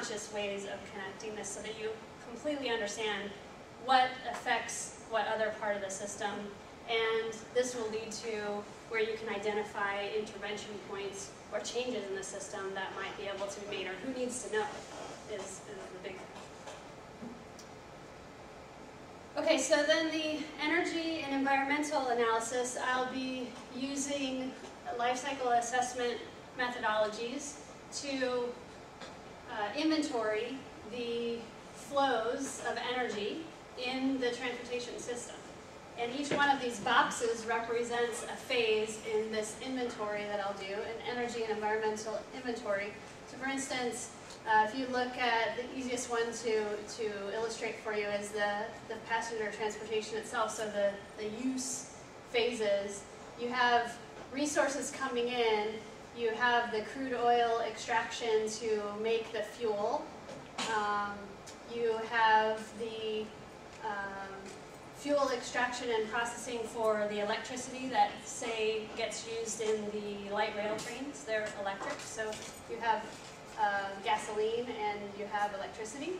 conscious ways of connecting this so that you completely understand what affects what other part of the system, and this will lead to where you can identify intervention points or changes in the system that might be able to be made, or who needs to know is the big thing. Okay, so then the energy and environmental analysis, I'll be using life cycle assessment methodologies to inventory the flows of energy in the transportation system. And each one of these boxes represents a phase in this inventory that I'll do, an energy and environmental inventory. So for instance, if you look at the easiest one to illustrate for you is the passenger transportation itself, so the use phases. You have resources coming in, you have the crude oil extraction to make the fuel, you have the fuel extraction and processing for the electricity that, say, gets used in the light rail trains. They're electric, so you have gasoline and you have electricity,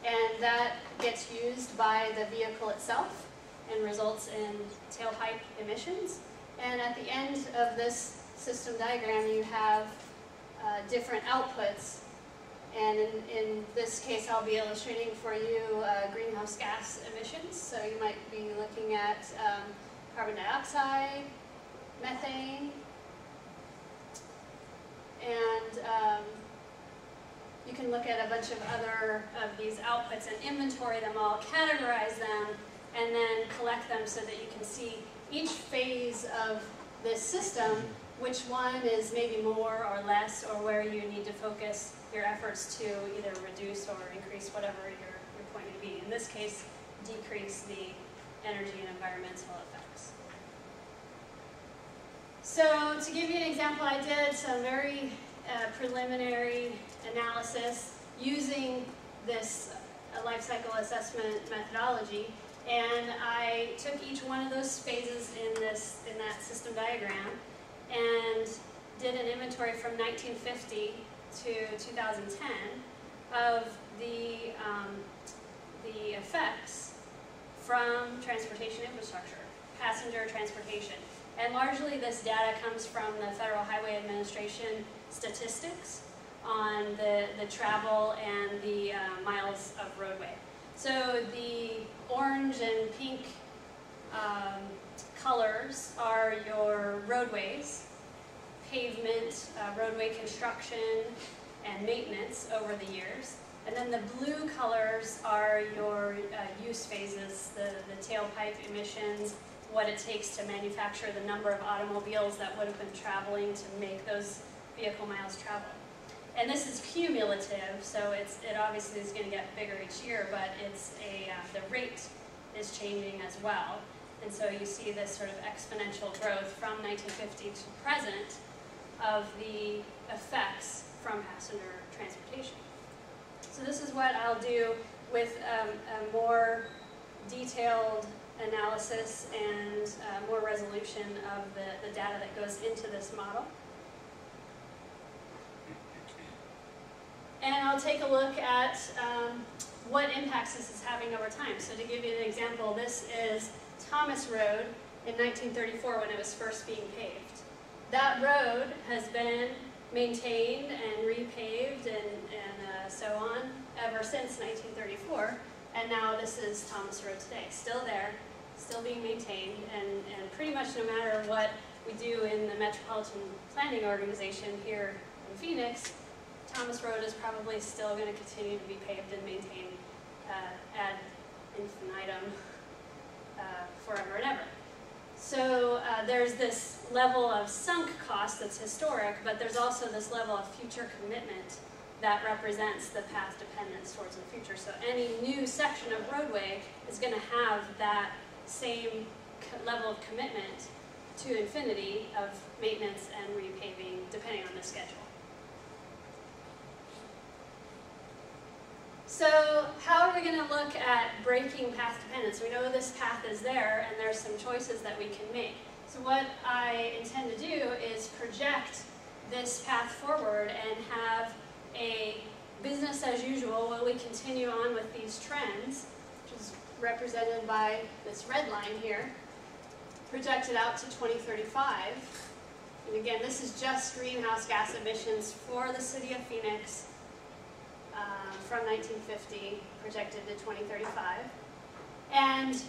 and that gets used by the vehicle itself and results in tailpipe emissions. And at the end of this system diagram, you have different outputs. And in this case, I'll be illustrating for you greenhouse gas emissions. So you might be looking at carbon dioxide, methane, and you can look at a bunch of other of these outputs and inventory them all, categorize them, and then collect them so that you can see each phase of this system, which one is maybe more or less, or where you need to focus your efforts to either reduce or increase whatever your point may be. In this case, decrease the energy and environmental effects. So to give you an example, I did some very preliminary analysis using this life cycle assessment methodology, and I took each one of those phases in that system diagram and did an inventory from 1950 to 2010 of the effects from transportation infrastructure, passenger transportation. And largely this data comes from the Federal Highway Administration statistics on the travel and the miles of roadway. So the orange and pink colors are your roadways, pavement, roadway construction, and maintenance over the years. And then the blue colors are your use phases, the tailpipe emissions, what it takes to manufacture, the number of automobiles that would have been traveling to make those vehicle miles travel. And this is cumulative, so it obviously is going to get bigger each year, but it's the rate is changing as well. And so you see this sort of exponential growth from 1950 to present of the effects from passenger transportation. So this is what I'll do with a more detailed analysis and more resolution of the data that goes into this model. And I'll take a look at what impacts this is having over time. So to give you an example, this is Thomas Road in 1934 when it was first being paved. That road has been maintained and repaved and so on ever since 1934, and now this is Thomas Road today. Still there, still being maintained, and pretty much no matter what we do in the Metropolitan Planning Organization here in Phoenix, Thomas Road is probably still going to continue to be paved and maintained ad infinitum forever and ever. So there's this level of sunk cost that's historic, but there's also this level of future commitment that represents the path dependence towards the future. So any new section of roadway is going to have that same level of commitment to infinity of maintenance and repaving depending on the schedule. So how are we going to look at breaking path dependence? We know this path is there, and there's some choices that we can make. So what I intend to do is project this path forward and have a business as usual will we continue on with these trends, which is represented by this red line here, projected out to 2035. And again, this is just greenhouse gas emissions for the city of Phoenix from 1950, projected to 2035. And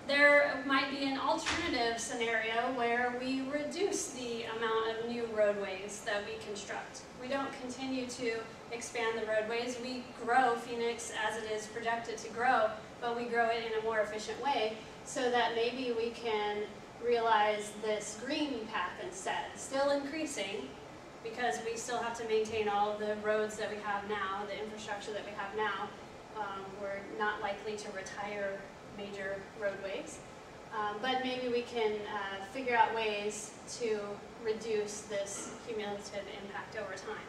there might be an alternative scenario where we reduce the amount of new roadways that we construct. We don't continue to expand the roadways. We grow Phoenix as it is projected to grow, but we grow it in a more efficient way so that maybe we can realize this green path instead, still increasing because we still have to maintain all the roads that we have now, the infrastructure that we have now. We're not likely to retire major roadways, but maybe we can figure out ways to reduce this cumulative impact over time.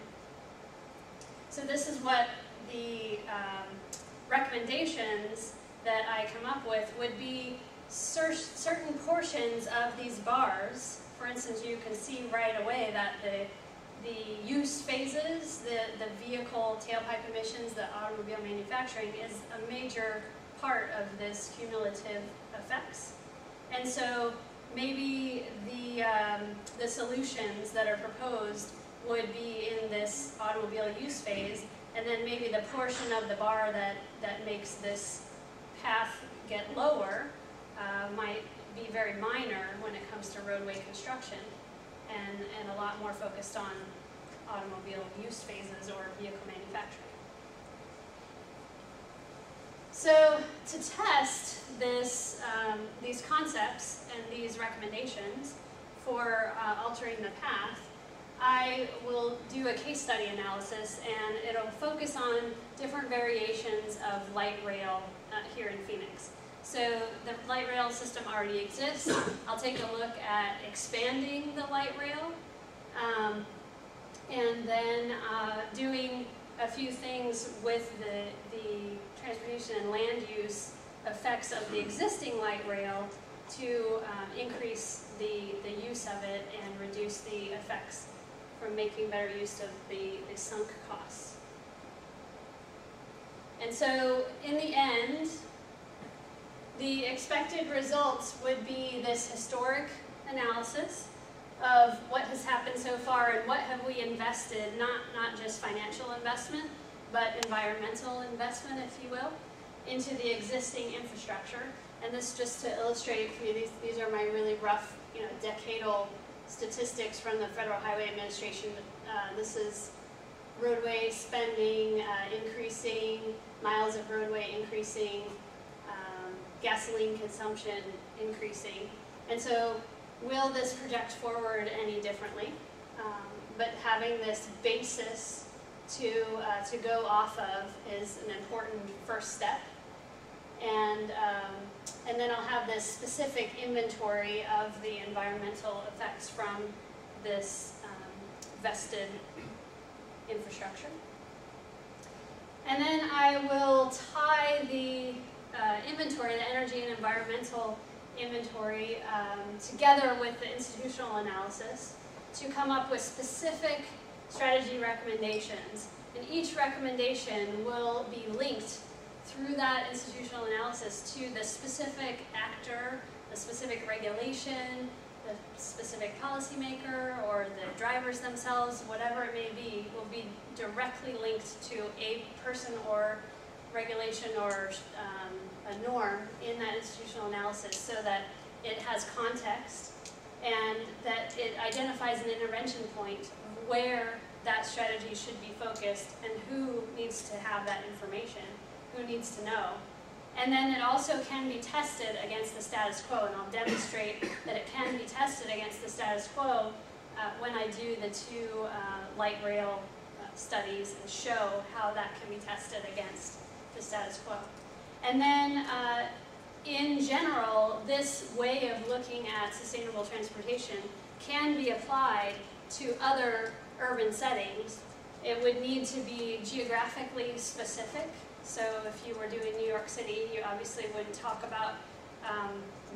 So this is what the recommendations that I come up with would be. Certain portions of these bars, for instance, you can see right away that the use phases, the vehicle tailpipe emissions, the automobile manufacturing is a major part of this cumulative effects. And so maybe the solutions that are proposed would be in this automobile use phase, and then maybe the portion of the bar that makes this path get lower might be very minor when it comes to roadway construction, and a lot more focused on automobile use phases or vehicle manufacturing. So to test these concepts and these recommendations for altering the path, I will do a case study analysis, and it'll focus on different variations of light rail here in Phoenix. So the light rail system already exists. I'll take a look at expanding the light rail, and then doing a few things with the transportation and land use effects of the existing light rail to increase the use of it and reduce the effects from making better use of the sunk costs. And so in the end, the expected results would be this historic analysis of what has happened so far and what have we invested, not just financial investment, but environmental investment, if you will, into the existing infrastructure. And this just to illustrate for you, these are my really rough, decadal statistics from the Federal Highway Administration. This is roadway spending increasing, miles of roadway increasing, gasoline consumption increasing. And so will this project forward any differently? But having this basis to go off of is an important first step. And then I'll have this specific inventory of the environmental effects from this vested infrastructure. And then I will tie the inventory, the energy and environmental inventory, together with the institutional analysis to come up with specific strategy recommendations. And each recommendation will be linked through that institutional analysis to the specific actor, the specific regulation, the specific policymaker, or the drivers themselves, whatever it may be, will be directly linked to a person or regulation or a norm in that institutional analysis so that it has context and that it identifies an intervention point of where that strategy should be focused and who needs to have that information, who needs to know. And then it also can be tested against the status quo, and I'll demonstrate that it can be tested against the status quo when I do the two light rail studies and show how that can be tested against the status quo. And then in general, this way of looking at sustainable transportation can be applied to other urban settings. It would need to be geographically specific. So if you were doing New York City, you obviously wouldn't talk about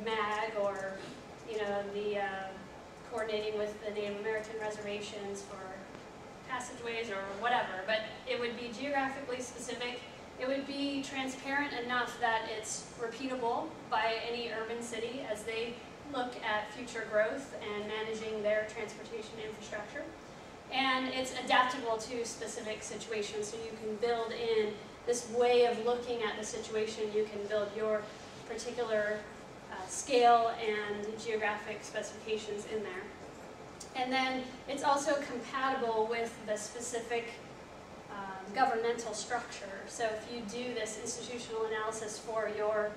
MAG or the coordinating with the Native American reservations for passageways or whatever, but it would be geographically specific. It would be transparent enough that it's repeatable by any urban city as they look at future growth and managing their transportation infrastructure. And it's adaptable to specific situations, so you can build in this way of looking at the situation. You can build your particular scale and geographic specifications in there. And then it's also compatible with the specific governmental structure. So if you do this institutional analysis for your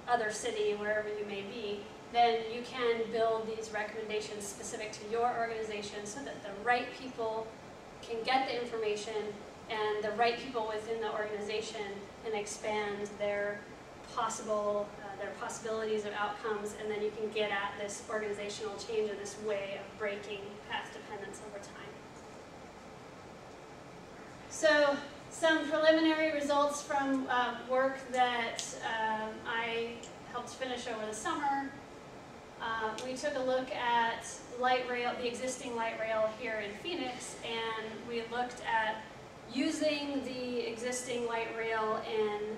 other city, wherever you may be, then you can build these recommendations specific to your organization so that the right people can get the information and the right people within the organization can expand their possibilities of outcomes, and then you can get at this organizational change and this way of breaking path dependence over time. So some preliminary results from work that I helped finish over the summer. We took a look at light rail, the existing light rail here in Phoenix, and we looked at using the existing light rail and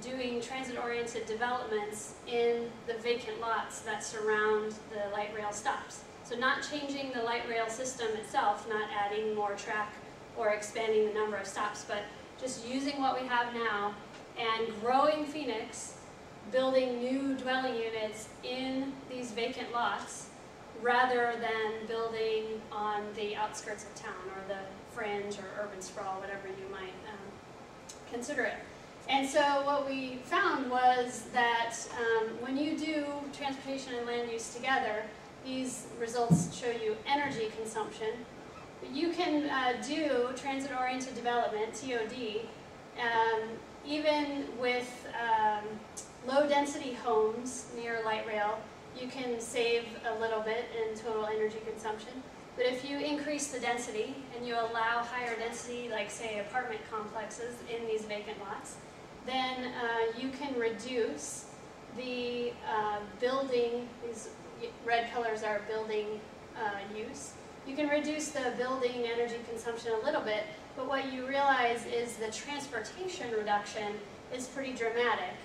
doing transit-oriented developments in the vacant lots that surround the light rail stops. So not changing the light rail system itself, not adding more track or expanding the number of stops, but just using what we have now and growing Phoenix, building new dwelling units in these vacant lots rather than building on the outskirts of town or the fringe or urban sprawl, whatever you might consider it. And so what we found was that when you do transportation and land use together, these results show you energy consumption. But you can do transit-oriented development, TOD, even with low-density homes near light rail. You can save a little bit in total energy consumption. But if you increase the density and you allow higher density, like say apartment complexes in these vacant lots, then you can reduce the building, these red colors are building use. You can reduce the building energy consumption a little bit, but what you realize is the transportation reduction is pretty dramatic.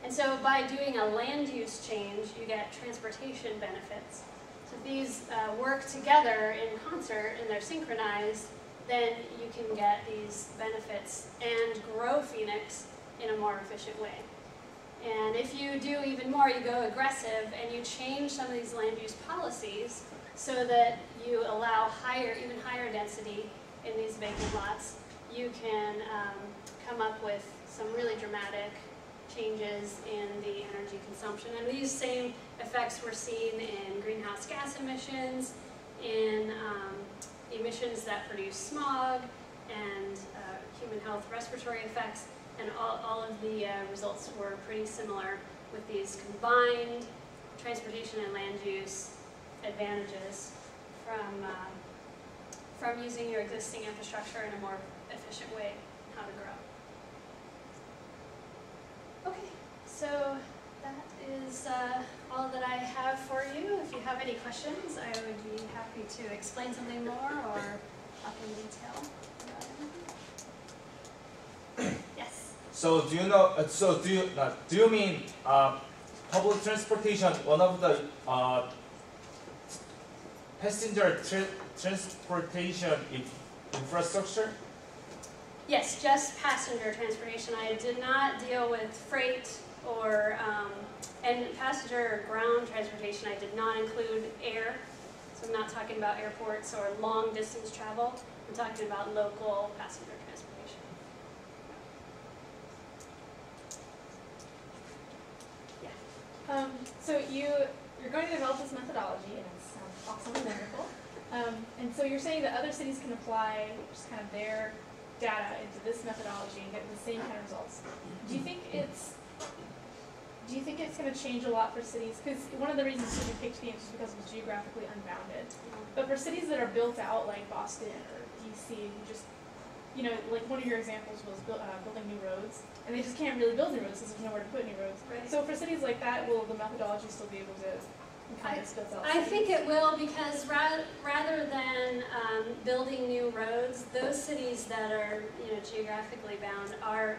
And so by doing a land use change, you get transportation benefits. So if these work together in concert and they're synchronized, then you can get these benefits and grow Phoenix in a more efficient way. And if you do even more, you go aggressive and you change some of these land use policies so that you allow even higher density in these vacant lots, you can come up with some really dramatic changes in the energy consumption. And these same effects were seen in greenhouse gas emissions, in emissions that produce smog, and human health respiratory effects, and all of the results were pretty similar with these combined transportation and land use advantages from using your existing infrastructure in a more efficient way, how to grow. Okay, so that is all that I have for you. If you have any questions, I would be happy to explain something more or talk in detail about anything. Yes? So do you know? Do you mean public transportation? One of the passenger transportation infrastructure? Yes, just passenger transportation. I did not deal with freight or and passenger ground transportation. I did not include air. So I'm not talking about airports or long distance travel. I'm talking about local passenger transportation. Yeah. So you're going to develop this methodology, and it sounds awesome and wonderful. And so you're saying that other cities can apply just kind of their data into this methodology and get the same kind of results. Do you think it's going to change a lot for cities? Because one of the reasons we picked Phoenix is because it was geographically unbounded. But for cities that are built out like Boston or DC, like one of your examples was building new roads, and they just can't really build new roads because there's nowhere to put new roads. Right. So for cities like that, will the methodology still be able to kind of splits out I think cities? it will, because rather than building new roads, those cities that are, you know, geographically bound are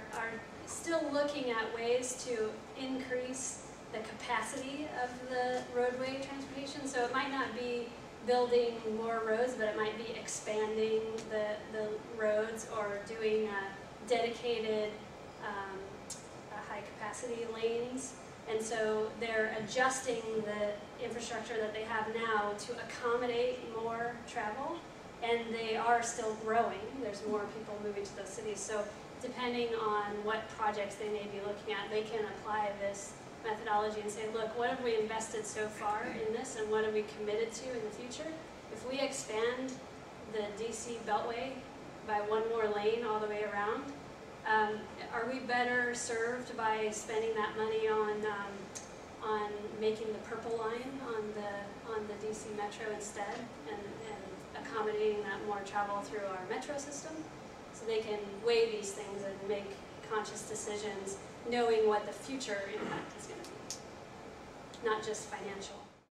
still looking at ways to increase the capacity of the roadway transportation. So it might not be building more roads, but it might be expanding the roads or doing dedicated high capacity lanes. And so they're adjusting the infrastructure that they have now to accommodate more travel, and they are still growing. There's more people moving to those cities. So depending on what projects they may be looking at, they can apply this methodology and say, look, what have we invested so far in this, and what are we committed to in the future? If we expand the DC Beltway by one more lane all the way around, are we better served by spending that money on making the purple line on the DC Metro instead, and accommodating that more travel through our metro system? So they can weigh these things and make conscious decisions, knowing what the future impact is going to be, not just financial.